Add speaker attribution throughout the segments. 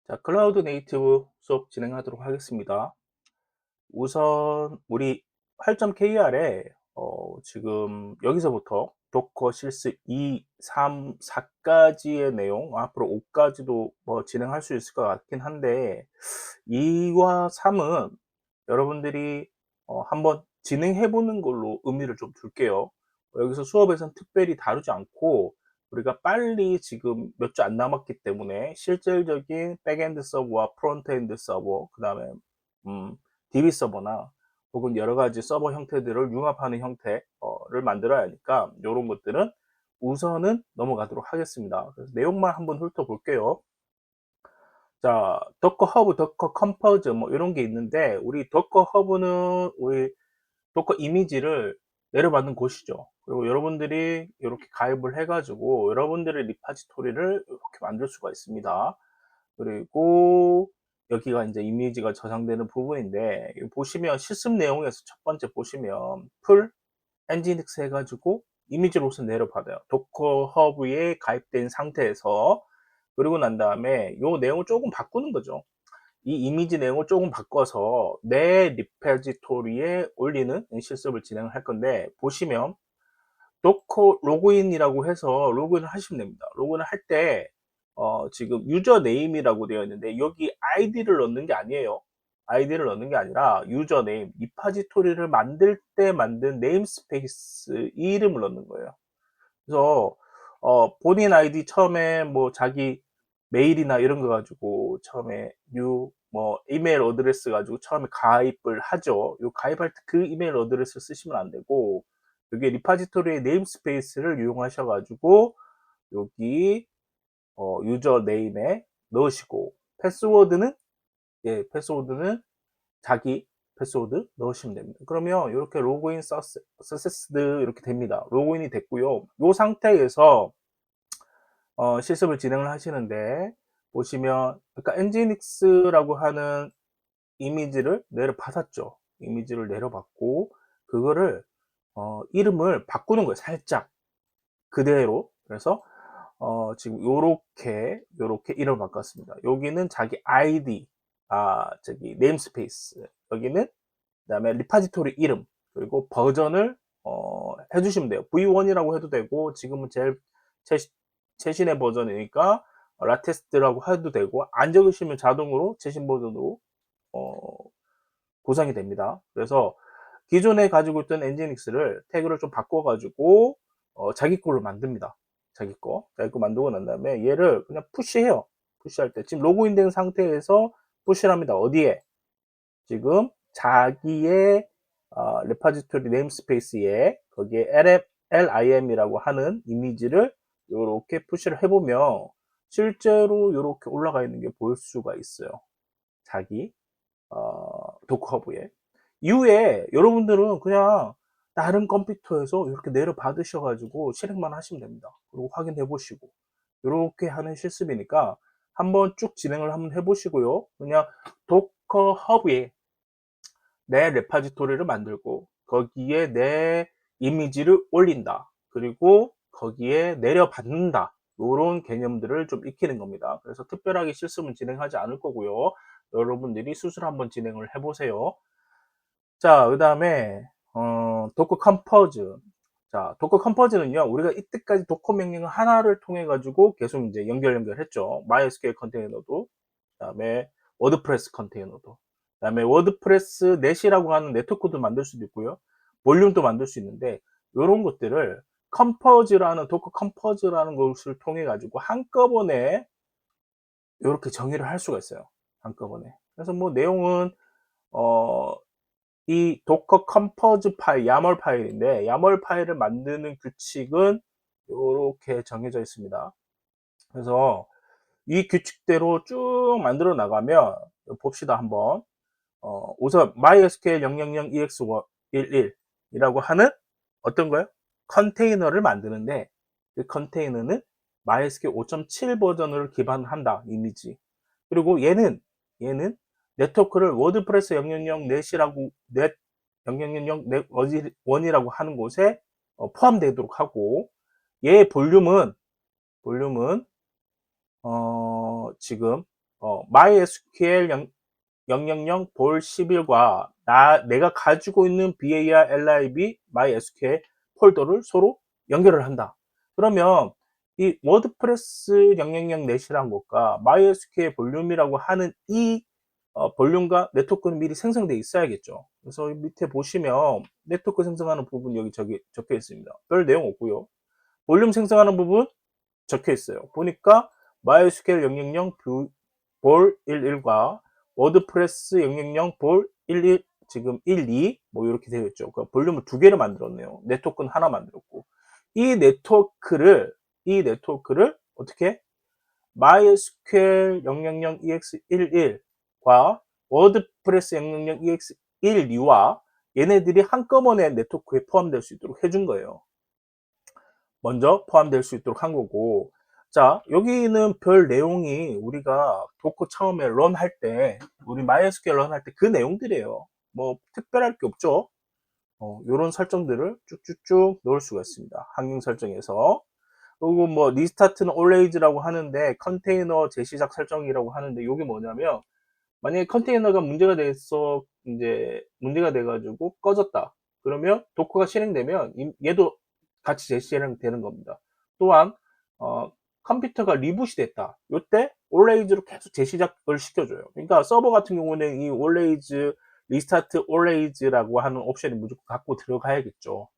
Speaker 1: 자, 클라우드 네이티브 수업 진행하도록 하겠습니다. 우선 우리 8.kr에 지금 여기서부터 도커 실습 2, 3, 4까지의 내용, 앞으로 5까지도 뭐 진행할 수 있을 것 같긴 한데 2와 3은 여러분들이 한번 진행해 보는 걸로 의미를 좀 둘게요. 여기서 수업에서는 특별히 다루지 않고 우리가 빨리 지금 몇 주 안 남았기 때문에 실질적인 백엔드 서버와 프론트엔드 서버, 그다음에 DB 서버나 혹은 여러 가지 서버 형태들을 융합하는 형태를 만들어야 하니까 이런 것들은 우선은 넘어가도록 하겠습니다. 그래서 내용만 한번 훑어볼게요. 자, 도커 허브, 도커 컴포즈 뭐 이런 게 있는데 우리 도커 허브는 우리 도커 이미지를 내려받는 곳이죠. 그리고 여러분들이 이렇게 가입을 해가지고 여러분들의 리파지토리를 이렇게 만들 수가 있습니다. 그리고 여기가 이제 이미지가 저장되는 부분인데 여기 보시면 실습 내용에서 첫 번째 보시면 풀 엔지닉스 해가지고 이미지로 우선 내려받아요. 도커 허브에 가입된 상태에서. 그리고 난 다음에 이 내용을 조금 바꾸는 거죠. 이 이미지 내용을 조금 바꿔서 내 리포지토리에 올리는 실습을 진행을 할 건데, 보시면 도커 로그인이라고 해서 로그인을 하시면 됩니다. 로그인을 할 때 지금 유저 네임이라고 되어 있는데 여기 아이디를 넣는 게 아니에요. 아이디를 넣는 게 아니라 유저 네임, 리파지토리를 만들 때 만든 네임스페이스 이 이름을 넣는 거예요. 그래서 본인 아이디 처음에 뭐 자기 메일이나 이런 거 가지고 처음에 뭐 이메일 어드레스 가지고 처음에 가입을 하죠. 요 가입할 때 그 이메일 어드레스 쓰시면 안 되고 여기 리파지토리의 네임스페이스를 이용하셔 가지고 여기 유저 네임에 넣으시고 패스워드는 패스워드는 자기 패스워드 넣으시면 됩니다. 그러면 이렇게 로그인 서세스드 이렇게 됩니다. 로그인이 됐고요. 이 상태에서 실습을 진행을 하시는데 보시면 그러니까 엔지닉스라고 하는 이미지를 내려받았죠. 이미지를 내려받고 그거를 이름을 바꾸는 거예요. 살짝 그대로. 그래서 지금 요렇게 이름을 바꿨습니다. 여기는 자기 아이디, 저기 네임스페이스, 여기는 그다음에 리파지토리 이름, 그리고 버전을 해주시면 돼요. V1이라고 해도 되고 지금은 제일 최신의 버전이니까 라테스트라고 해도 되고, 안 적으시면 자동으로 최신 버전으로 어, 보상이 됩니다. 그래서 기존에 가지고 있던 엔지닉스를 태그를 좀 바꿔가지고 자기 걸로 만듭니다. 자기 거 만들고 난 다음에 얘를 그냥 푸시해요. 푸시할 때 지금 로그인된 상태에서 푸시를 합니다. 어디에? 지금 자기의 레파지토리 네임스페이스에 거기에 LIM이라고 하는 이미지를 이렇게 푸시를 해보면 실제로 이렇게 올라가 있는 게 보일 수가 있어요. 자기 도커 허브에. 이후에 여러분들은 그냥 다른 컴퓨터에서 이렇게 내려 받으셔가지고 실행만 하시면 됩니다. 그리고 확인해 보시고 이렇게 하는 실습이니까 한번 쭉 진행을 한번 해보시고요. 그냥 도커 허브에 내 레파지토리를 만들고 거기에 내 이미지를 올린다. 그리고 거기에 내려받는다. 이런 개념들을 좀 익히는 겁니다. 그래서 특별하게 실습은 진행하지 않을 거고요. 여러분들이 수술 한번 진행을 해보세요. 자, 그 다음에 도커 컴포즈. 자, 도커 컴포즈는요, 우리가 이때까지 도커 명령 하나를 통해 가지고 계속 이제 연결했죠. MySQL 컨테이너도, 그다음에 워드프레스 컨테이너도, 그다음에 워드프레스 넷이라고 하는 네트워크도 만들 수도 있고요, 볼륨도 만들 수 있는데 이런 것들을 컴포즈라는 도커 컴포즈라는 것을 통해 가지고 한꺼번에 이렇게 정의를 할 수가 있어요. 한꺼번에. 그래서 뭐 내용은 어, 이 도커 컴포즈 파일, 야멀 파일인데 야멀 파일을 만드는 규칙은 이렇게 정해져 있습니다. 그래서 이 규칙대로 쭉 만들어 나가면 봅시다 한번. 우선 MySQL 000EX11이라고 하는 어떤 거요? 컨테이너를 만드는데 그 컨테이너는 MySQL 5.7 버전을 기반한다 이미지. 그리고 얘는 네트워크를 워드프레스 000 넷이라고 넷 000 넷 원이라고 하는 곳에 포함되도록 하고, 얘의 볼륨은 지금 MySQL 000 볼 11과 내가 가지고 있는 var lib MySQL 폴더를 서로 연결을 한다. 그러면 이 워드프레스 000 넷이란 것과 MySQL 볼륨이라고 하는 이 볼륨과 네트워크는 미리 생성되어 있어야겠죠. 그래서 밑에 보시면 네트워크 생성하는 부분 여기 저기 적혀 있습니다. 별 내용 없고요. 볼륨 생성하는 부분 적혀 있어요. 보니까 MySQL 000 볼 11과 워드프레스 000 볼 11 지금 12 뭐 이렇게 되어 있죠. 그 볼륨을 두 개를 만들었네요. 네트워크는 하나 만들었고 이 네트워크를 어떻게 MySQL 000 EX11과 워드프레스 000 EX12와 얘네들이 한꺼번에 네트워크에 포함될 수 있도록 해준 거예요. 먼저 포함될 수 있도록 한 거고, 자 여기는 별 내용이 우리가 도커 처음에 런할 때, 우리 MySQL 런할 때 그 내용들이에요. 뭐 특별할 게 없죠. 요런 설정들을 쭉쭉쭉 넣을 수가 있습니다. 환경 설정에서. 그리고 뭐 리스타트는 always라고 하는데 컨테이너 재시작 설정이라고 하는데, 이게 뭐냐면 만약에 컨테이너가 문제가 돼서 이제 문제가 돼가지고 꺼졌다. 그러면 도커가 실행되면 얘도 같이 재실행되는 겁니다. 또한 컴퓨터가 리부시 됐다. 이때 always로 계속 재시작을 시켜줘요. 그러니까 서버 같은 경우는 이 always 리스타트 always라고 하는 옵션이 무조건 갖고 들어가야겠죠.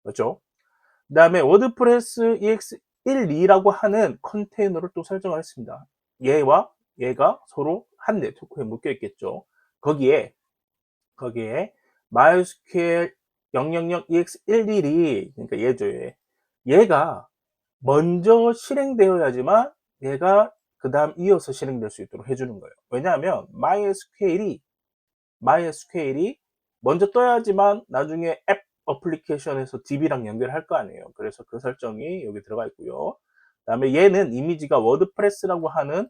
Speaker 1: 그렇죠? 그 다음에 워드프레스 ex12라고 하는 컨테이너를 또 설정을 했습니다. 얘가 서로 한 네트워크에 묶여 있겠죠. 거기에 MySQL 000 ex11이, 그러니까 얘죠. 얘가 먼저 실행되어야지만 얘가 그 다음 이어서 실행될 수 있도록 해주는 거예요. 왜냐하면 MySQL이 먼저 떠야지만 나중에 앱 어플리케이션에서 DB랑 연결할 거 아니에요. 그래서 그 설정이 여기 들어가 있고요. 그 다음에 얘는 이미지가 워드프레스라고 하는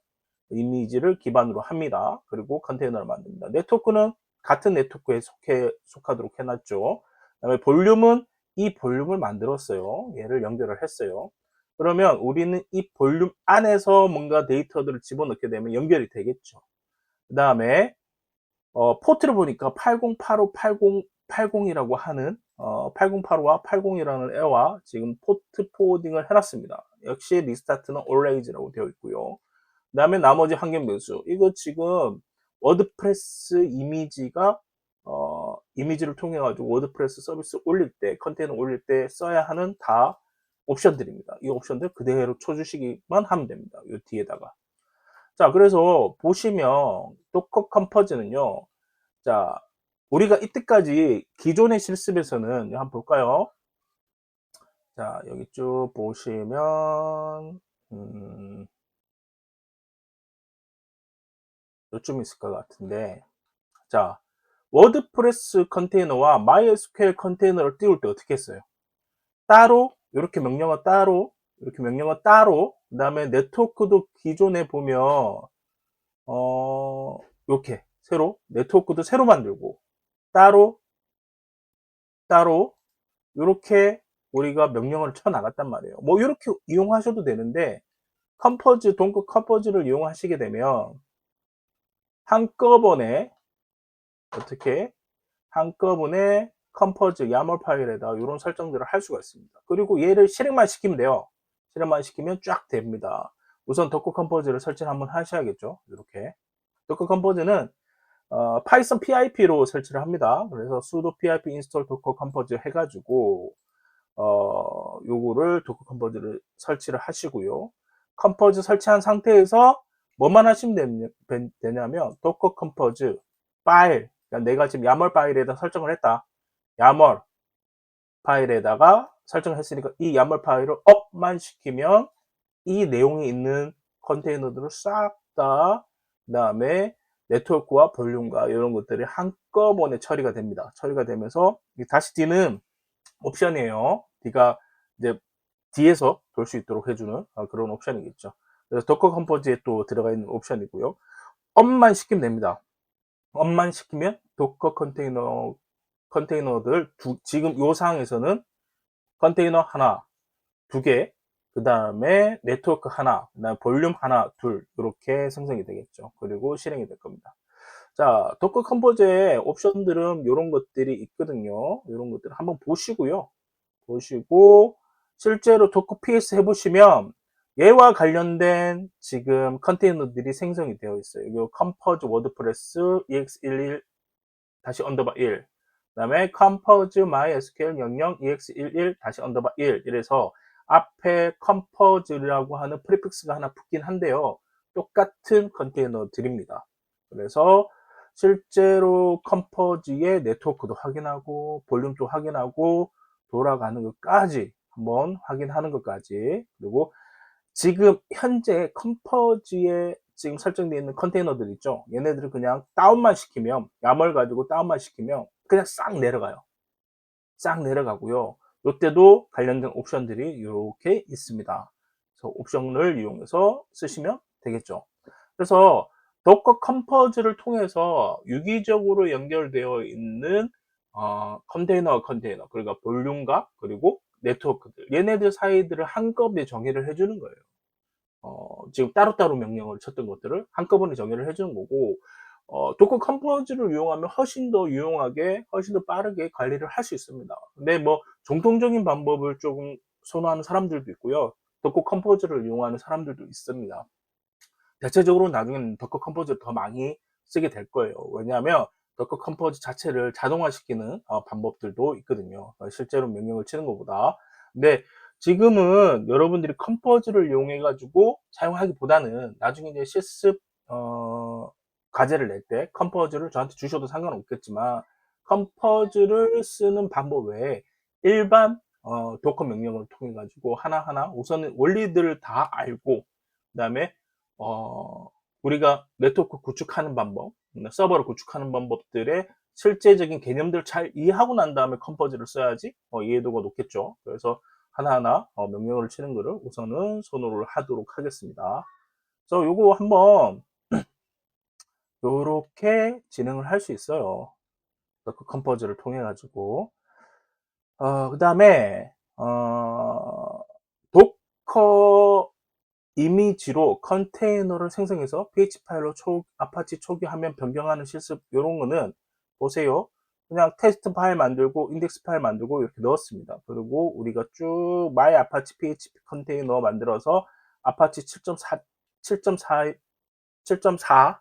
Speaker 1: 이미지를 기반으로 합니다. 그리고 컨테이너를 만듭니다. 네트워크는 같은 네트워크에 속하도록 해놨죠. 그 다음에 볼륨은 이 볼륨을 만들었어요. 얘를 연결을 했어요. 그러면 우리는 이 볼륨 안에서 뭔가 데이터들을 집어넣게 되면 연결이 되겠죠. 그 다음에 포트를 보니까 8085, 8080이라고 하는 8085와 80이라는 애와 지금 포트 포워딩을 해놨습니다. 역시 리스타트는 always라고 되어 있고요. 그 다음에 나머지 환경 변수. 이거 지금 워드프레스 이미지가 이미지를 통해 가지고 워드프레스 서비스 올릴 때, 컨테이너 올릴 때 써야 하는 다 옵션들입니다. 이 옵션들 그대로 쳐주시기만 하면 됩니다. 이 뒤에다가. 자, 그래서 보시면 도커 컴포즈는요. 자, 우리가 이때까지 기존의 실습에서는 한번 볼까요? 자, 여기 쭉 보시면 요쯤 있을 것 같은데, 자, 워드프레스 컨테이너와 MySQL 컨테이너를 띄울 때 어떻게 했어요? 따로, 이렇게 명령어 따로, 이렇게 명령어 따로, 그 다음에 네트워크도 기존에 보면 이렇게 네트워크도 새로 만들고 따로 이렇게 우리가 명령어를 쳐 나갔단 말이에요. 뭐 이렇게 이용하셔도 되는데, 동크 컴포즈를 이용하시게 되면 한꺼번에 어떻게 한꺼번에 컴포즈 야멀 파일에다 이런 설정들을 할 수가 있습니다. 그리고 얘를 실행만 시키면 돼요. 실행만 시키면 쫙 됩니다. 우선 도커 컴포즈를 설치를 한번 하셔야겠죠. 이렇게 도커 컴포즈는 파이썬 PIP로 설치를 합니다. 그래서 sudo pip install docker compose 해가지고 요거를 도커 컴포즈를 설치를 하시고요. 컴포즈 설치한 상태에서 뭐만 하시면 되냐면 도커 컴포즈 파일, 그러니까 내가 지금 야멀 파일에다 설정을 했다. 야멀 파일에다가 설정을 했으니까 이 야멀 파일을 업만 시키면 이 내용이 있는 컨테이너들을 싹 다 그다음에 네트워크와 볼륨과 이런 것들이 한꺼번에 처리가 됩니다. 처리가 되면서 다시 D는 옵션이에요. D가 이제 뒤에서 돌 수 있도록 해주는 그런 옵션이겠죠. 그래서 도커 컴포즈에 또 들어가 있는 옵션이고요. 업만 시키면 됩니다. 업만 시키면 도커 컨테이너들 지금 이 상황에서는 컨테이너 하나, 두 개, 그 다음에 네트워크 하나, 그 다음에 볼륨 하나, 둘, 이렇게 생성이 되겠죠. 그리고 실행이 될 겁니다. 자, 도커 컴포즈의 옵션들은 이런 것들이 있거든요. 이런 것들 한번 보시고요. 보시고, 실제로 도커 PS 해보시면, 얘와 관련된 지금 컨테이너들이 생성이 되어 있어요. 이거 컴포즈 워드프레스 ex11 다시 언더바 1. 그 다음에 컴포즈 MySQL 명령 ex11 다시 언더바 1. 이래서 앞에 컴포즈라고 하는 프리픽스가 하나 붙긴 한데요. 똑같은 컨테이너들입니다. 그래서 실제로 컴포즈의 네트워크도 확인하고 볼륨도 확인하고 돌아가는 것까지 한번 확인하는 것까지, 그리고 지금 현재 컴포즈에 지금 설정되어 있는 컨테이너들 있죠. 얘네들을 그냥 다운만 시키면, YAML 가지고 다운만 시키면 그냥 싹 내려가요. 싹 내려가고요. 이때도 관련된 옵션들이 이렇게 있습니다. 그래서 옵션을 이용해서 쓰시면 되겠죠. 그래서 도커 컴포즈를 통해서 유기적으로 연결되어 있는 컨테이너, 그러니까 볼륨과 그리고 네트워크들, 얘네들 사이들을 한꺼번에 정의를 해주는 거예요. 지금 따로따로 명령을 쳤던 것들을 한꺼번에 정의를 해주는 거고, 도커 컴포즈를 이용하면 훨씬 더 유용하게, 훨씬 더 빠르게 관리를 할 수 있습니다. 근데 뭐, 정통적인 방법을 조금 선호하는 사람들도 있고요. 도커 컴포즈를 이용하는 사람들도 있습니다. 대체적으로 나중에는 도커 컴포즈를 더 많이 쓰게 될 거예요. 왜냐하면 도커 컴포즈 자체를 자동화시키는 방법들도 있거든요. 실제로 명령을 치는 것보다. 근데 지금은 여러분들이 컴포즈를 이용해 가지고 사용하기보다는 나중에 이제 실습 과제를 낼 때 컴포즈를 저한테 주셔도 상관없겠지만, 컴포즈를 쓰는 방법 외에 일반 도커 명령을 통해 가지고 하나하나 우선은 원리들을 다 알고, 그다음에 우리가 네트워크 구축하는 방법, 서버를 구축하는 방법들의 실제적인 개념들을 잘 이해하고 난 다음에 컴포즈를 써야지 이해도가 높겠죠. 그래서 하나하나 명령어를 치는 것을 우선은 선호를 하도록 하겠습니다. 그래서 요거 한번 요렇게 진행을 할 수 있어요. 그 컴포즈를 통해 가지고 그 다음에 도커 이미지로 컨테이너를 생성해서 PH 파일로 아파치 초기 화면 변경하는 실습, 이런 거는 보세요. 그냥 테스트 파일 만들고 인덱스 파일 만들고 이렇게 넣었습니다. 그리고 우리가 쭉 my apache php 컨테이너 만들어서 아파치 7.4 7.4 7.4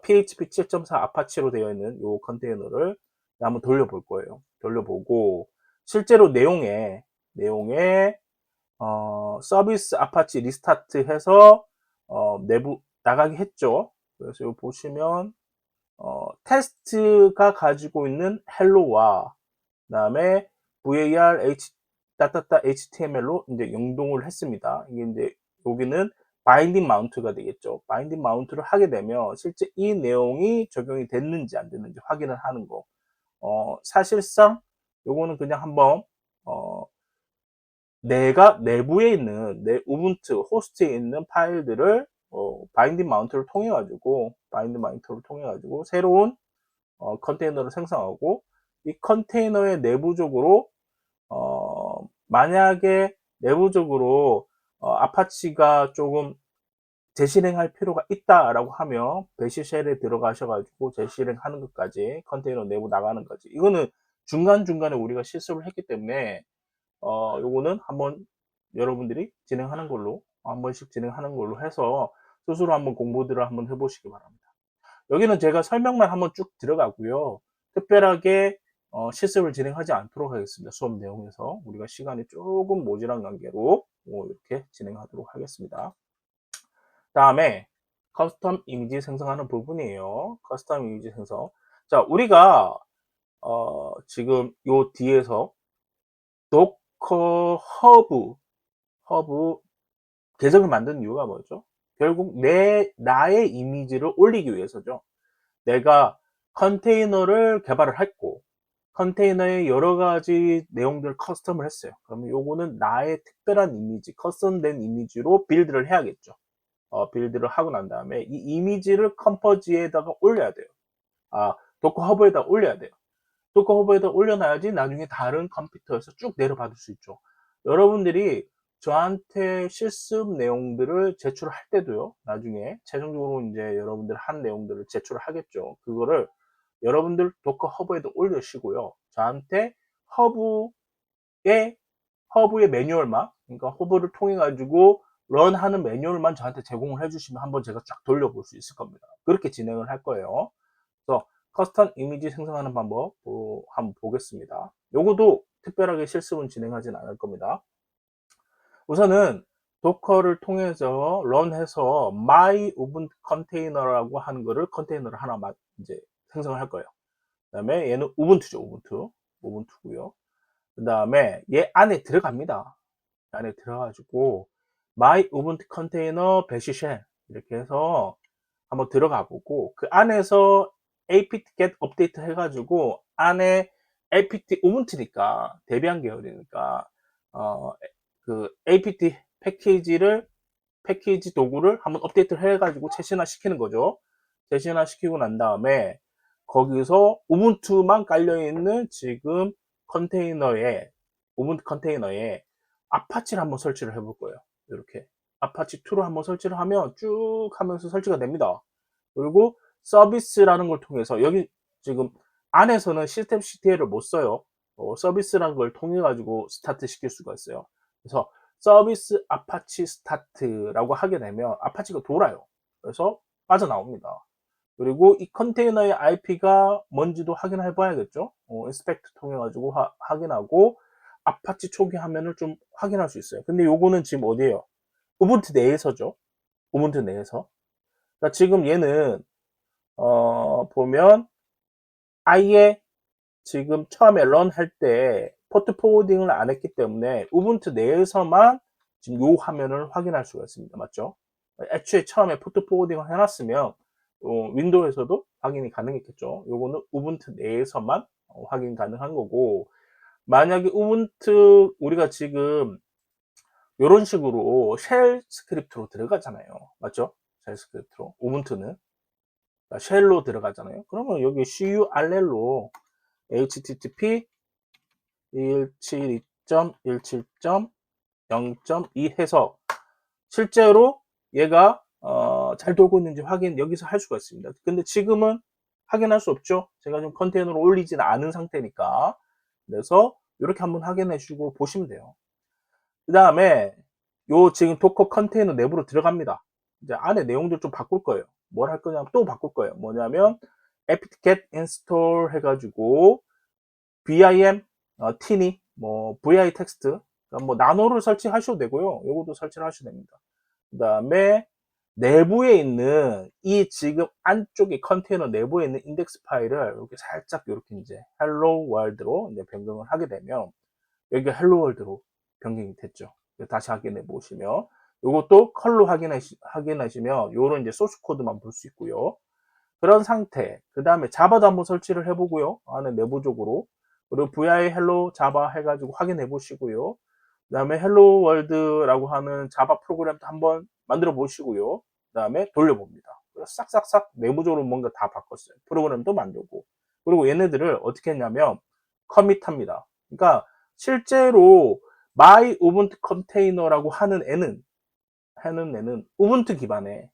Speaker 1: PHP 7.4 아파치로 되어 있는 이 컨테이너를 한번 돌려볼 거예요. 돌려보고 실제로 내용에 서비스 아파치 리스타트 해서 내부 나가게 했죠. 그래서 여기 보시면 테스트가 가지고 있는 헬로와 그다음에 var html로 이제 연동을 했습니다. 이게 이제 여기는 바인딩 마운트가 되겠죠. 바인딩 마운트를 하게 되면 실제 이 내용이 적용이 됐는지 안 됐는지 확인을 하는 거. 사실상 요거는 그냥 한번 내가 내부에 있는 내 우분투 호스트에 있는 파일들을 바인딩 마운트를 통해 가지고 새로운 컨테이너를 생성하고, 이 컨테이너의 내부적으로 만약에 내부적으로 아파치가 조금 재실행할 필요가 있다라고 하면 배시쉘에 들어가셔가지고 재실행하는 것까지, 컨테이너 내부 나가는 거지. 이거는 중간중간에 우리가 실습을 했기 때문에 요거는 한번 여러분들이 진행하는 걸로, 한 번씩 진행하는 걸로 해서 스스로 한번 공부들을 한번 해보시기 바랍니다. 여기는 제가 설명만 한번 쭉 들어가고요. 특별하게 실습을 진행하지 않도록 하겠습니다. 수업 내용에서 우리가 시간이 조금 모자란 관계로 이렇게 진행하도록 하겠습니다. 다음에 커스텀 이미지 생성하는 부분이에요. 커스텀 이미지 생성. 자, 우리가 지금 요 뒤에서 도커 허브 계정을 만든 이유가 뭐죠? 결국 나의 이미지를 올리기 위해서죠. 내가 컨테이너를 개발을 했고, 컨테이너에 여러 가지 내용들을 커스텀을 했어요. 그러면 요거는 나의 특별한 이미지, 커스텀된 이미지로 빌드를 해야겠죠. 빌드를 하고 난 다음에 이 이미지를 컴포즈에다가 올려야 돼요. 도커 허브에다 올려야 돼요. 도커 허브에다 올려놔야지 나중에 다른 컴퓨터에서 쭉 내려받을 수 있죠. 여러분들이 저한테 실습 내용들을 제출할 때도요, 나중에 최종적으로 이제 여러분들 한 내용들을 제출을 하겠죠. 그거를 여러분들 도커 허브에도 올려주시고요. 저한테 허브의 허브의 매뉴얼만, 그러니까 허브를 통해 가지고 런하는 매뉴얼만 저한테 제공을 해주시면 한번 제가 쫙 돌려볼 수 있을 겁니다. 그렇게 진행을 할 거예요. 그래서 커스텀 이미지 생성하는 방법 한번 보겠습니다. 요거도 특별하게 실습은 진행하진 않을 겁니다. 우선은 도커를 통해서 런해서 my ubuntu 컨테이너라고 하는 거를 컨테이너를 하나 이제 생성을 할 거예요. 그다음에 얘는 우분투죠, 우분투고요. 그다음에 얘 안에 들어갑니다. 안에 들어가지고 my ubuntu 컨테이너 bash shell 이렇게 해서 한번 들어가 보고 그 안에서 apt get 업데이트 해가지고 안에 apt 우분투니까 데비안 계열이니까 그 apt 패키지 도구를 한번 업데이트를 해가지고 최신화 시키는 거죠. 최신화 시키고 난 다음에 거기서 우분투만 깔려있는 지금 컨테이너에 우분투 컨테이너에 아파치를 한번 설치를 해볼 거예요. 이렇게 아파치 2를 한번 설치를 하면 쭉 하면서 설치가 됩니다. 그리고 서비스라는 걸 통해서 여기 지금 안에서는 시스템 CTL을 못 써요. 서비스라는 걸 통해 가지고 스타트 시킬 수가 있어요. 그래서 서비스 아파치 스타트라고 하게 되면 아파치가 돌아요. 그래서 빠져나옵니다. 그리고 이 컨테이너의 IP가 뭔지도 확인해 봐야겠죠. 인스펙트 통해 가지고 확인하고 아파치 초기 화면을 좀 확인할 수 있어요. 근데 요거는 지금 어디에요? 우분투 내에서죠. 우분투 내에서. 그러니까 지금 얘는 보면 아예 지금 처음에 런 할 때 포트 포워딩을 안 했기 때문에 우분투 내에서만 지금 요 화면을 확인할 수가 있습니다. 맞죠? 애초에 처음에 포트 포워딩을 해놨으면 윈도우에서도 확인이 가능했겠죠. 요거는 우분투 내에서만 확인 가능한 거고, 만약에 우분투 우리가 지금 이런 식으로 쉘 스크립트로 들어가잖아요. 맞죠? 쉘 스크립트로 우분투는 쉘로 들어가잖아요. 그러면 여기 curl로 http 172.17.0.2 해서 실제로 얘가 잘 돌고 있는지 확인 여기서 할 수가 있습니다. 근데 지금은 확인할 수 없죠. 제가 좀 컨테이너로 올리지는 않은 상태니까. 그래서 이렇게 한번 확인해 주고 보시면 돼요. 그 다음에 요 지금 도커 컨테이너 내부로 들어갑니다. 이제 안에 내용들 좀 바꿀 거예요. 뭘 할 거냐면 또 바꿀 거예요. 뭐냐면 apt-get install 해가지고 vim tini 뭐 vi 텍스트 뭐 나노를 설치하셔도 되고요. 요것도 설치를 하셔도 됩니다. 그 다음에 내부에 있는 이 지금 안쪽에 컨테이너 내부에 있는 인덱스 파일을 이렇게 살짝 이렇게 이제 hello world로 이제 변경을 하게 되면 여기가 hello world로 변경이 됐죠. 다시 확인해 보시면 이것도 컬러 확인하시면 요런 이제 소스 코드만 볼 수 있고요. 그런 상태. 그 다음에 자바도 한번 설치를 해보고요. 안에 내부적으로. 그리고 vi hello java 해가지고 확인해 보시고요. 그 다음에 hello world라고 하는 자바 프로그램도 한번 만들어 보시고요. 그 다음에 돌려봅니다. 싹싹싹 내부적으로 뭔가 다 바꿨어요. 프로그램도 만들고. 그리고 얘네들을 어떻게 했냐면 커밋합니다. 그러니까 실제로 my ubuntu 컨테이너라고 하는 애는 우분투 기반에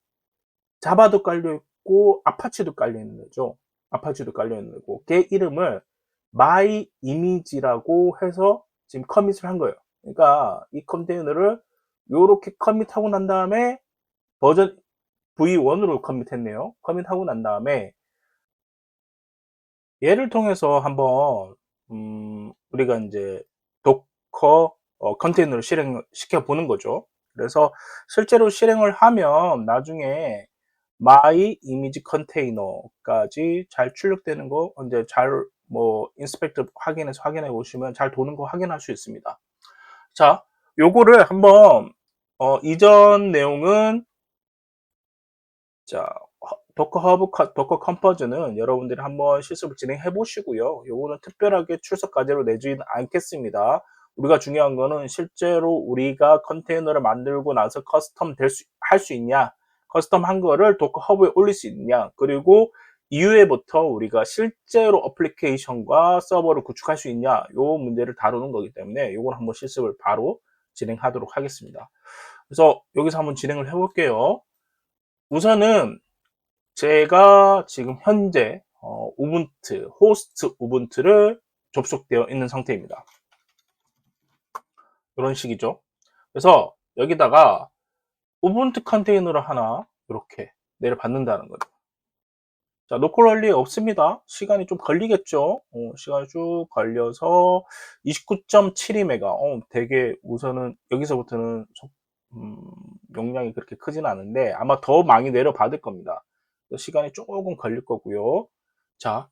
Speaker 1: 자바도 깔려 있고 아파치도 깔려 있는 거죠. 아파치도 깔려 있는 거고 걔 이름을 my image라고 해서 지금 커밋을 한 거예요. 그러니까 이 컨테이너를 요렇게 커밋하고 난 다음에 버전 V1으로 커밋했네요. 커밋하고 난 다음에 얘를 통해서 한번 우리가 이제 도커 컨테이너를 실행시켜 보는 거죠. 그래서 실제로 실행을 하면 나중에 my image 컨테이너까지 잘 출력되는 거 이제 잘 뭐 인스펙트 확인해 보시면 잘 도는 거 확인할 수 있습니다. 자, 요거를 한번 이전 내용은 자 도커 허브 도커 컴포즈는 여러분들이 한번 실습을 진행해 보시고요. 요거는 특별하게 출석 과제로 내지는 않겠습니다. 우리가 중요한 거는 실제로 우리가 컨테이너를 만들고 나서 커스텀 할 수 있냐, 커스텀 한 거를 도커 허브에 올릴 수 있냐, 그리고 이후에부터 우리가 실제로 어플리케이션과 서버를 구축할 수 있냐, 요 문제를 다루는 거기 때문에 요걸 한번 실습을 바로 진행하도록 하겠습니다. 그래서 여기서 한번 진행을 해볼게요. 우선은 제가 지금 현재 우분투, 호스트 우분투를 접속되어 있는 상태입니다. 이런 식이죠. 그래서 여기다가 우분투 컨테이너를 하나 이렇게 내려받는다는 거죠. 자, 노콜럴리 없습니다. 시간이 좀 걸리겠죠. 시간이 쭉 걸려서 29.72메가. 되게 우선은 여기서부터는 음, 용량이 그렇게 크지는 않은데 아마 더 많이 내려받을 겁니다. 시간이 조금 걸릴 거고요. 자,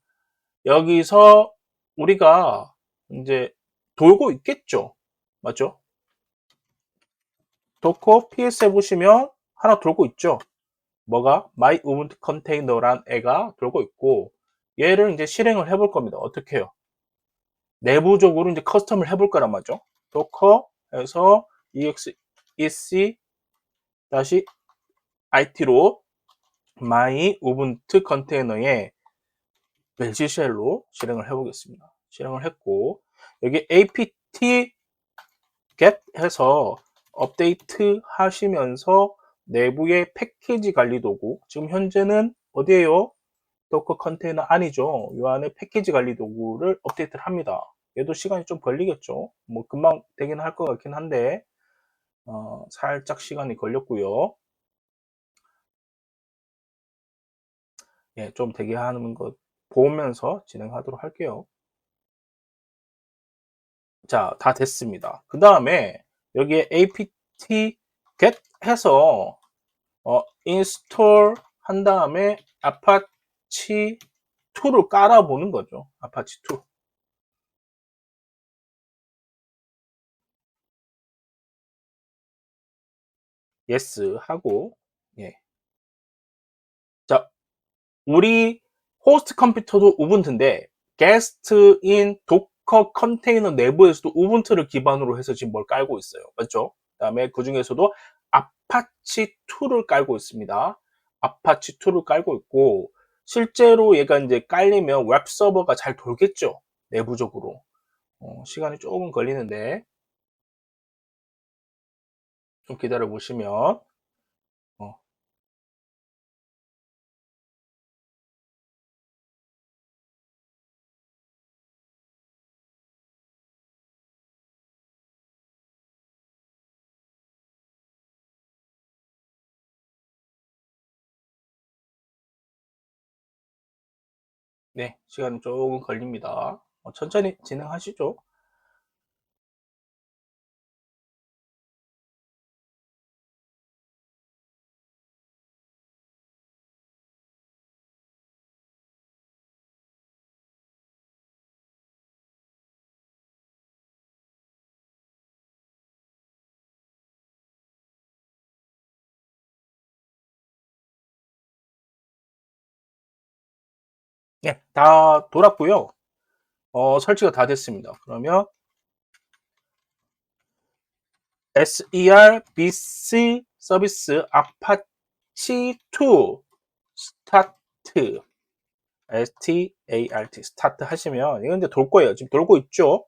Speaker 1: 여기서 우리가 이제 돌고 있겠죠. 맞죠? 도커 PS에 보시면 하나 돌고 있죠. 뭐가? My Ubuntu Container란 애가 돌고 있고, 얘를 이제 실행을 해볼 겁니다. 어떻게 해요? 내부적으로 이제 커스텀을 해볼 거란 말이죠. 도커에서 exec -it로 My Ubuntu Container에 벨시 쉘로 실행을 해보겠습니다. 실행을 했고, 여기 apt get 해서 업데이트 하시면서 내부의 패키지 관리 도구, 지금 현재는 어디에요? 도커 컨테이너 아니죠. 이 안에 패키지 관리 도구를 업데이트를 합니다. 얘도 시간이 좀 걸리겠죠. 뭐 금방 되긴 할 것 같긴 한데 살짝 시간이 걸렸고요. 예, 좀 되게 하는 것 보면서 진행하도록 할게요. 자, 다 됐습니다. 그 다음에 여기에 apt get 해서 인스톨 한 다음에 아파치 2를 깔아보는 거죠. 아파치 2. 예스 하고, 예. 자, 우리 호스트 컴퓨터도 우분투인데 게스트인 도커 컨테이너 내부에서도 우분투를 기반으로 해서 지금 뭘 깔고 있어요. 맞죠? 그 다음에 그 중에서도 아파치 2를 깔고 있습니다. 아파치 2를 깔고 있고 실제로 얘가 이제 깔리면 웹 서버가 잘 돌겠죠. 내부적으로. 시간이 조금 걸리는데 좀 기다려 보시면 네, 시간이 조금 걸립니다. 천천히 진행하시죠. 네, 다 돌았고요. 설치가 다 됐습니다. 그러면 SER 서비스 아파치 2 스타트 START 스타트 하시면 이건 이제 돌 거예요. 지금 돌고 있죠.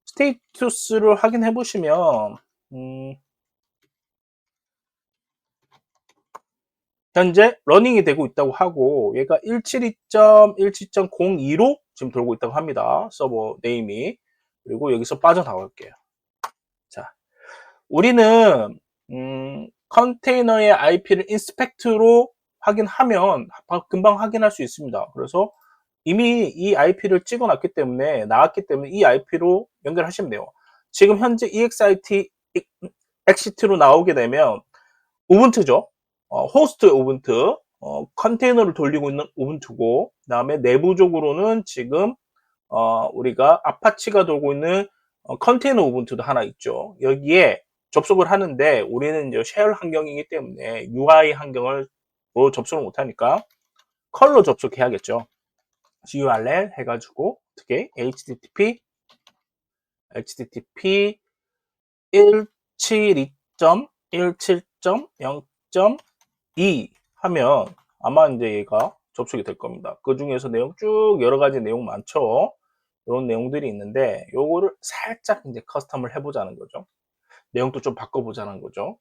Speaker 1: 스테이투스를 확인해 보시면 현재 러닝이 되고 있다고 하고 얘가 172.17.02로 지금 돌고 있다고 합니다. 서버 네임이. 그리고 여기서 빠져나올게요. 자, 우리는 컨테이너의 IP를 인스펙트로 확인하면 금방 확인할 수 있습니다. 그래서 이미 이 IP를 찍어놨기 때문에 나왔기 때문에 이 IP로 연결하시면 돼요. 지금 현재 EXIT 엑시트로 나오게 되면 우분투죠. 호스트 우분투, 컨테이너를 돌리고 있는 우분투고, 그 다음에 내부적으로는 지금 우리가 아파치가 돌고 있는 컨테이너 우분투도 하나 있죠. 여기에 접속을 하는데 우리는 이제 쉘 환경이기 때문에 UI 환경을 접속을 못하니까 컬로 접속해야겠죠. GURL 해가지고 어떻게 HTTP 172.17.0.2 하면 아마 이제 얘가 접속이 될 겁니다. 그 중에서 내용 쭉 여러 가지 내용 많죠. 이런 내용들이 있는데 요거를 살짝 이제 커스텀을 해보자는 거죠. 내용도 좀 바꿔보자는 거죠.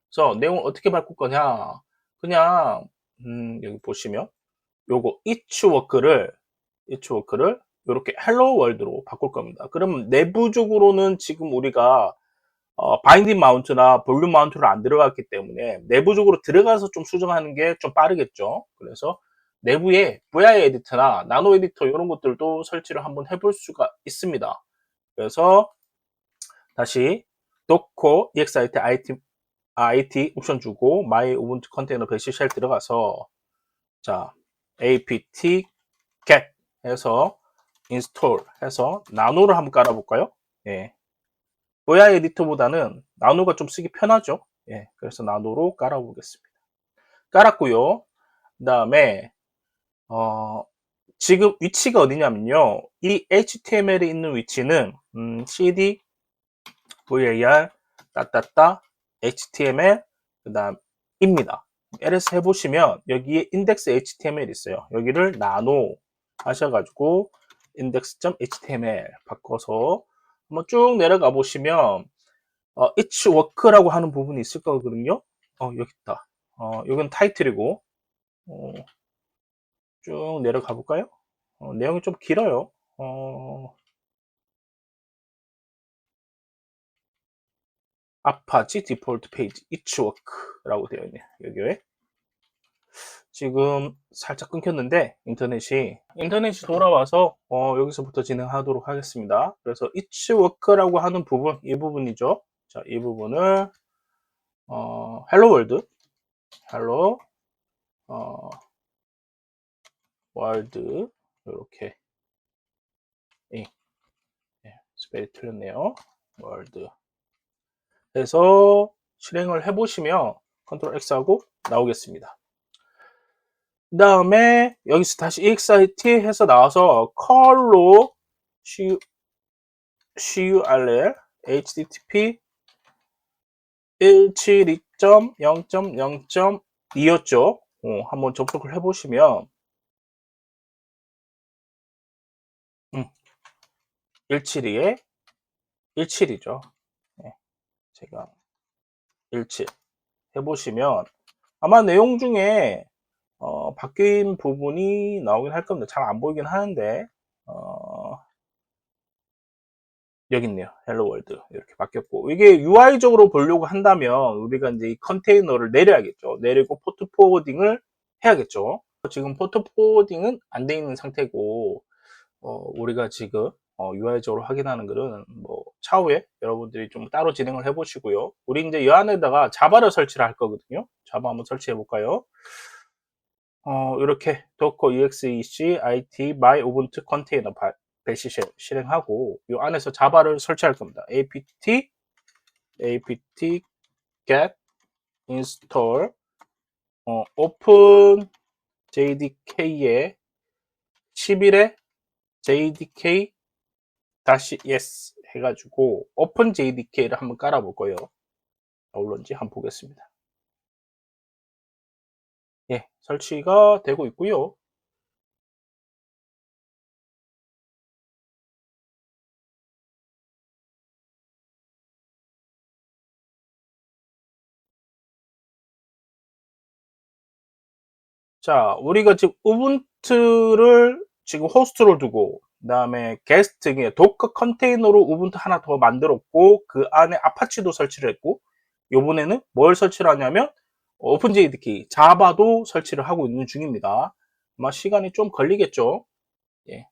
Speaker 1: 그래서 내용을 어떻게 바꿀 거냐? 그냥 여기 보시면 요거 each work를 이렇게 hello world로 바꿀 겁니다. 그러면 내부적으로는 지금 우리가 바인딩 마운트나 볼륨 마운트를 안 들어갔기 때문에 내부적으로 들어가서 좀 수정하는 게 좀 빠르겠죠. 그래서 내부에 VI 에디터나 나노 에디터 이런 것들도 설치를 한번 해볼 수가 있습니다. 그래서 다시 docker exit IT 옵션 주고 my ubuntu 컨테이너 배시 쉘 들어가서 자 apt get 해서 install 해서 나노를 한번 깔아볼까요? 예. VI 에디터보다는 나노가 좀 쓰기 편하죠. 예. 그래서 나노로 깔아보겠습니다. 깔았고요. 그 다음에 지금 위치가 어디냐면요. 이 HTML이 있는 위치는 cd var 따따따 html 그 다음 입니다. ls 해보시면 여기에 index html 있어요. 여기를 나노 하셔가지고 index.html 바꿔서 한번 쭉 내려가 보시면 each work라고 하는 부분이 있을 거거든요. 여기 있다. 여기는 타이틀이고 쭉 내려가 볼까요? 내용이 좀 길어요. 아파치 디폴트 페이지 each work라고 되어 있네요. 여기에 지금 살짝 끊겼는데 인터넷이 돌아와서 여기서부터 진행하도록 하겠습니다. 그래서 each work라고 하는 부분, 이 부분이죠. 자, 이 부분을 hello world, hello world 이렇게 스펠이 틀렸네요. world 해서 실행을 해보시면 컨트롤 X 하고 나오겠습니다. 그 다음에 여기서 다시 exit 해서 나와서 cur로 curl http 172.0.0.2였죠. 한번 접속을 해보시면 172에 17이죠. 네, 제가 17 해보시면 아마 내용 중에 바뀐 부분이 나오긴 할 겁니다. 잘 안 보이긴 하는데 여기 있네요. 헬로 월드 이렇게 바뀌었고 이게 UI적으로 보려고 한다면 우리가 이제 이 컨테이너를 내려야겠죠. 내리고 포트 포워딩을 해야겠죠. 지금 포트 포워딩은 안 돼 있는 상태고 우리가 지금 UI적으로 확인하는 것은 뭐 차후에 여러분들이 좀 따로 진행을 해보시고요. 우리 이제 이 안에다가 자바를 설치를 할 거거든요. 자바 한번 설치해 볼까요? 이렇게 docker exec it my ubuntu 컨테이너 배시 실행하고 이 안에서 자바를 설치할 겁니다. apt get install open jdk에 11에 jdk -yes 해가지고 open jdk를 한번 깔아볼 거예요. 나올런지 한번 보겠습니다. 예, 설치가 되고 있고요. 자, 우리가 지금 우분투를 지금 호스트로 두고 그다음에 게스트 도커 컨테이너로 우분투 하나 더 만들었고 그 안에 아파치도 설치를 했고 이번에는 뭘 설치를 하냐면 오픈JDK 자바도 설치를 하고 있는 중입니다. 아마 시간이 좀 걸리겠죠. 예.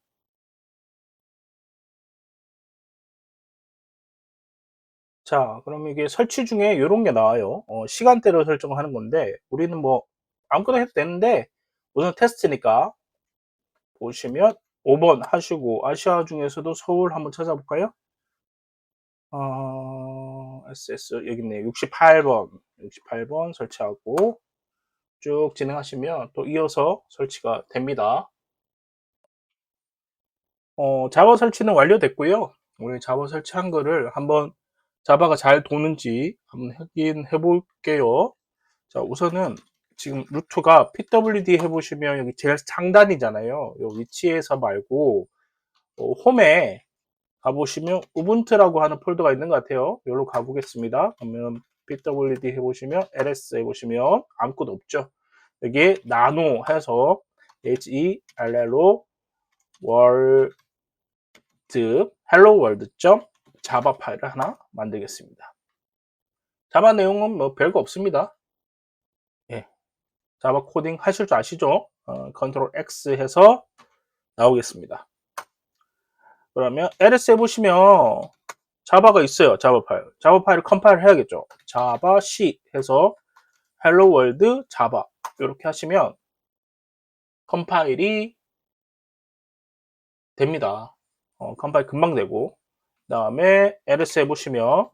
Speaker 1: 자, 그럼 이게 설치 중에 이런 게 나와요. 시간대를 설정하는 건데 우리는 뭐 아무거나 해도 되는데 우선 테스트니까 보시면 5번 하시고 아시아 중에서도 서울 한번 찾아볼까요? SS 여기 있네요. 68번 설치하고 쭉 진행하시면 또 이어서 설치가 됩니다. 자바 설치는 완료됐고요. 우리 자바 설치한 거를 한번 자바가 잘 도는지 한번 확인해 볼게요. 자, 우선은 지금 루트가 pwd 해보시면 여기 제일 상단이잖아요. 이 위치에서 말고 홈에 가보시면 우분투라고 하는 폴더가 있는 것 같아요. 여기로 가보겠습니다. 그러면 pwd 해보시면 ls 해보시면 아무것도 없죠. 여기에 나노 해서 hello world hello world 자바 파일을 하나 만들겠습니다. 자바 내용은 뭐 별거 없습니다. 예, 자바 코딩 하실 줄 아시죠? 컨트롤 X 해서 나오겠습니다. 그러면 ls 해보시면 자바가 있어요. 자바 파일. 자바 파일을 컴파일 해야겠죠. 자바 C 해서 hello world 자바 이렇게 하시면 컴파일이 됩니다. 컴파일 금방 되고 그 다음에 ls 해보시면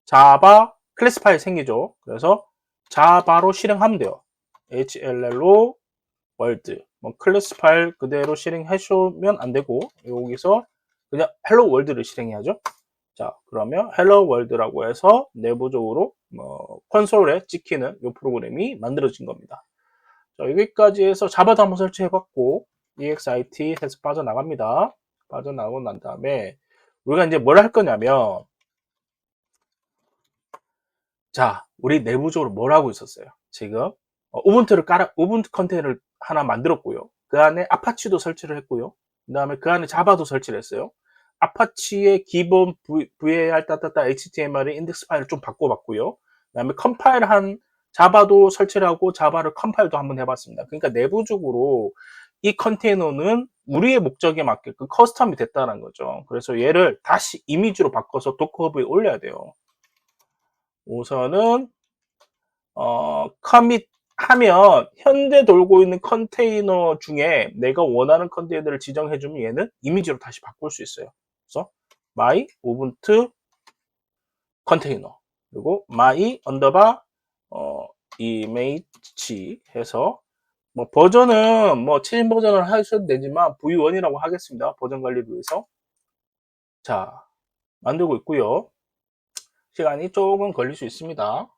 Speaker 1: 자바 클래스 파일 생기죠. 그래서 자바로 실행하면 돼요. hello world 클래스 파일 그대로 실행하시면 안 되고 여기서 그냥 hello world를 실행해야죠. 자, 그러면 hello world라고 해서 내부적으로 콘솔에 찍히는 이 프로그램이 만들어진 겁니다. 자, 여기까지 해서 자바도 한번 설치해봤고 exit 해서 빠져나갑니다. 빠져나오고 난 다음에 우리가 이제 뭘 할 거냐면 자, 우리 내부적으로 뭘 하고 있었어요? 지금 우분투 컨테이너를 하나 만들었고요. 그 안에 아파치도 설치를 했고요. 그 다음에 그 안에 자바도 설치를 했어요. 아파치의 기본 var html의 인덱스 파일을 좀 바꿔봤고요. 그 다음에 컴파일한 자바도 설치를 하고 자바를 컴파일도 한번 해봤습니다. 그러니까 내부적으로 이 컨테이너는 우리의 목적에 맞게끔 커스텀이 됐다는 거죠. 그래서 얘를 다시 이미지로 바꿔서 도커 허브에 올려야 돼요. 우선은 커밋 하면 현재 돌고 있는 컨테이너 중에 내가 원하는 컨테이너를 지정해주면 얘는 이미지로 다시 바꿀 수 있어요. 그래서 my ubuntu 컨테이너 그리고 my 언더바 image 해서 뭐 버전은 뭐 최신 버전을 하셔도 되지만 v1이라고 하겠습니다. 버전 관리를 위해서. 자, 만들고 있고요. 시간이 조금 걸릴 수 있습니다.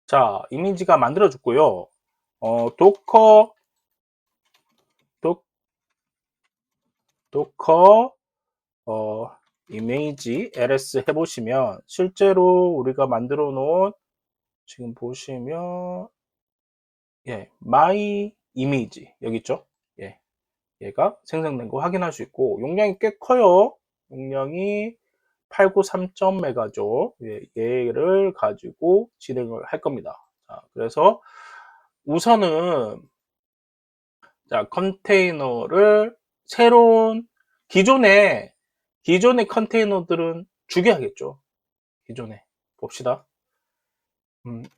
Speaker 1: 자, 이미지가 만들어졌고요. 도커 이미지 ls 해보시면 실제로 우리가 만들어 놓은 지금 보시면 예, my 이미지 여기 있죠. 예, 얘가 생성된 거 확인할 수 있고 용량이 꽤 커요. 용량이 893.메가죠. 예, 얘를 가지고 진행을 할 겁니다. 자, 그래서 우선은 자, 컨테이너를 새로운 기존의 컨테이너들은 죽여야겠죠. 기존에 봅시다.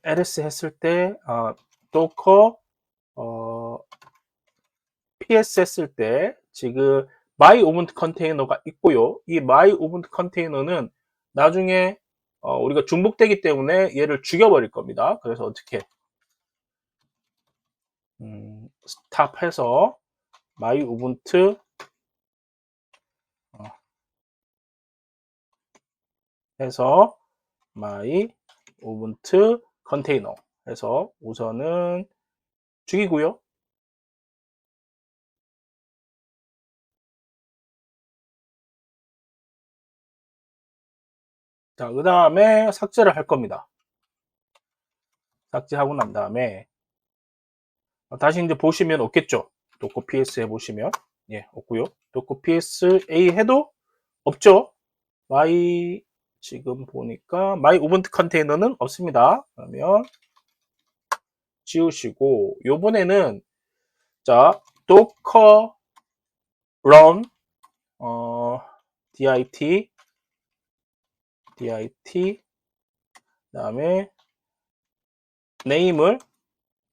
Speaker 1: ls 했을 때 docker ps 했을 때 지금 my ubuntu 컨테이너가 있고요. 이 my ubuntu 컨테이너는 나중에 우리가 중복되기 때문에 얘를 죽여버릴 겁니다. 그래서 어떻게 스탑 해서 my ubuntu 해서 my ubuntu 컨테이너 해서 우선은 죽이고요. 자, 그 다음에 삭제를 할 겁니다. 삭제하고 난 다음에 다시 이제 보시면 없겠죠. 도커 ps 해보시면 예, 없고요. 도커 ps a 해도 없죠. my 지금 보니까 my 우분투 컨테이너는 없습니다. 그러면 지우시고 요번에는 자 docker run dit 그다음에 네임을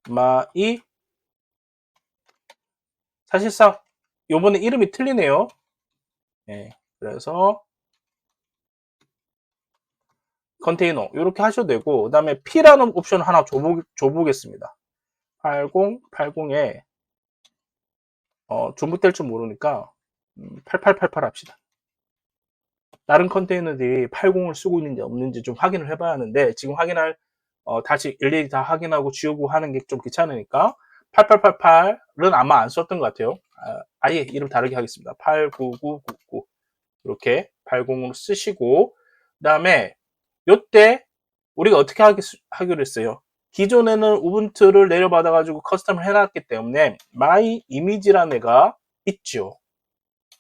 Speaker 1: my 사실상 요번에 이름이 틀리네요. 네, 그래서 컨테이너 이렇게 하셔도 되고 그 다음에 P라는 옵션 하나 줘보겠습니다. 8080에 중복될 줄 모르니까 8888 합시다. 다른 컨테이너들이 80을 쓰고 있는지 없는지 좀 확인을 해봐야 하는데 지금 확인할 다시 일일이 다 확인하고 지우고 하는 게 좀 귀찮으니까 8888은 아마 안 썼던 것 같아요. 아예 이름 다르게 하겠습니다. 89999 이렇게 80으로 쓰시고 그 다음에 요때 우리가 어떻게 하기로 했어요? 기존에는 우분투를 내려받아 가지고 커스텀을 해놨기 때문에 my image라는 애가 있죠.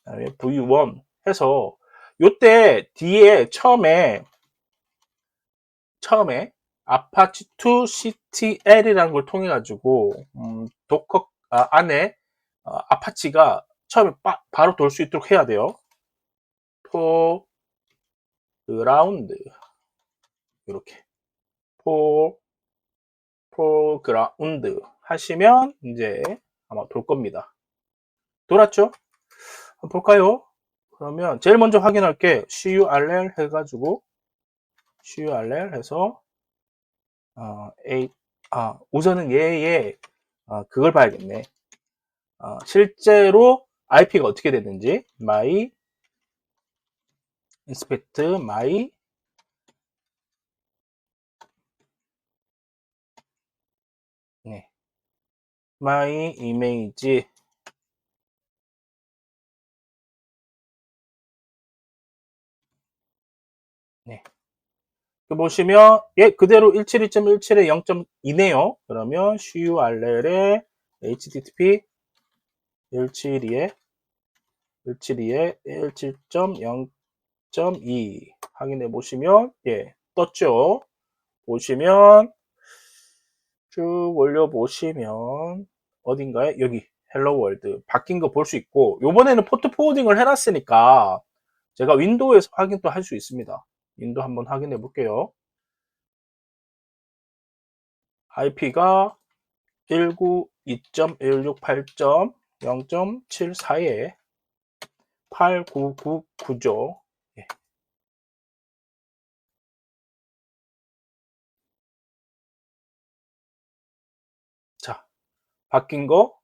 Speaker 1: 그다음에 v1 해서 요때 뒤에 처음에 아파치 2CTL이라는 걸 통해 가지고 도커 안에 아파치가 처음에 바로 돌 수 있도록 해야 돼요. 포그라운드 이렇게 포그라운드 하시면 이제 아마 돌 겁니다. 돌았죠? 한번 볼까요? 그러면 제일 먼저 확인할 게 curl 해가지고 curl 해서 우선은 얘의 그걸 봐야겠네. 실제로 IP가 어떻게 됐는지 my inspect my my image 보시면 그대로 172.17에 0.2네요. 그러면 curl에 http 172에 172에 17.0.2 확인해 보시면 떴죠. 보시면 쭉 올려 보시면 어딘가에 여기 헬로 월드 바뀐 거 볼 수 있고 요번에는 포트 포워딩을 해놨으니까 제가 윈도우에서 확인도 할 수 있습니다. 윈도우 한번 확인해 볼게요. IP가 192.168.0.74에 8999죠. 자, 바뀐 거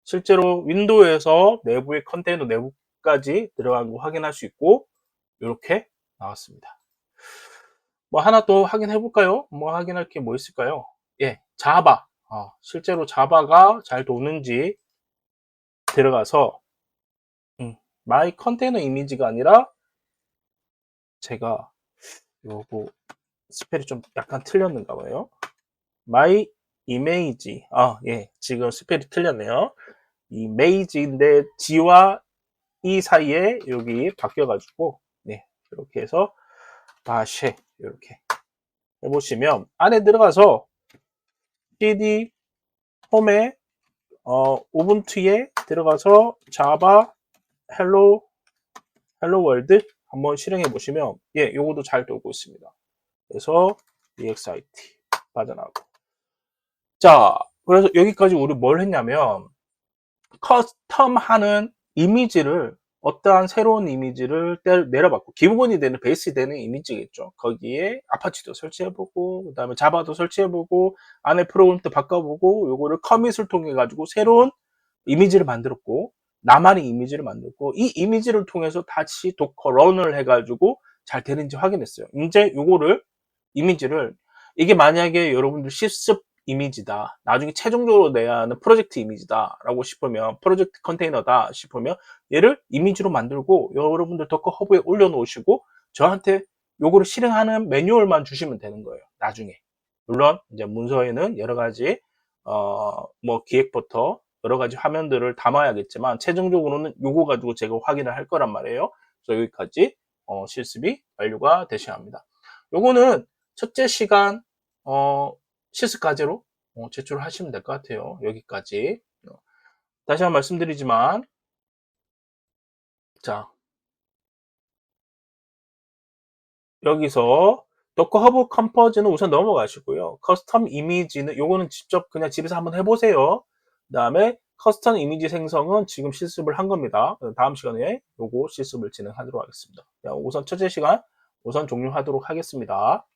Speaker 1: 실제로 윈도우에서 내부의 컨테이너 내부까지 들어간 거 확인할 수 있고 이렇게 나왔습니다. 뭐 하나 또 확인해 볼까요? 뭐 확인할 게 뭐 있을까요? 자바. 실제로 자바가 잘 도는지 들어가서 마이 컨테이너 이미지가 아니라 제가 요거 스펠이 좀 약간 틀렸는가 봐요. 마이 이메이지. 지금 스펠이 틀렸네요. 이 메이지인데 G와 E 사이에 여기 바뀌어가지고 이렇게 해서 다시 이렇게 해보시면 안에 들어가서 cd 홈에 우분투에 들어가서 자바 헬로 월드 한번 실행해 보시면 요것도 잘 돌고 있습니다. 그래서 exit 빠져나가고 자 그래서 여기까지 우리 뭘 했냐면 커스텀하는 이미지를 어떠한 새로운 이미지를 내려봤고 기본이 되는 베이스 되는 이미지겠죠. 거기에 아파치도 설치해보고 그 다음에 자바도 설치해보고 안에 프로그램도 바꿔보고 요거를 커밋을 통해 가지고 새로운 이미지를 만들었고 나만의 이미지를 만들고 이 이미지를 통해서 다시 도커 런을 해가지고 잘 되는지 확인했어요. 이제 요거를 이미지를 이게 만약에 여러분들 실습 이미지다. 나중에 최종적으로 내야 하는 프로젝트 이미지다. 라고 싶으면, 프로젝트 컨테이너다 싶으면, 얘를 이미지로 만들고, 여러분들 도커 허브에 올려놓으시고, 저한테 요거를 실행하는 매뉴얼만 주시면 되는 거예요. 나중에. 물론, 이제 문서에는 여러 가지, 뭐, 기획부터 여러 가지 화면들을 담아야겠지만, 최종적으로는 요거 가지고 제가 확인을 할 거란 말이에요. 그래서 여기까지, 실습이 완료가 되셔야 합니다. 요거는 첫째 시간, 실습 과제로 제출을 하시면 될 것 같아요. 여기까지. 다시 한번 말씀드리지만, 자, 여기서 도커 허브 컴포즈는 우선 넘어가시고요. 커스텀 이미지는 요거는 직접 그냥 집에서 한번 해보세요. 그 다음에 커스텀 이미지 생성은 지금 실습을 한 겁니다. 다음 시간에 요거 실습을 진행하도록 하겠습니다. 우선 첫째 시간 우선 종료하도록 하겠습니다.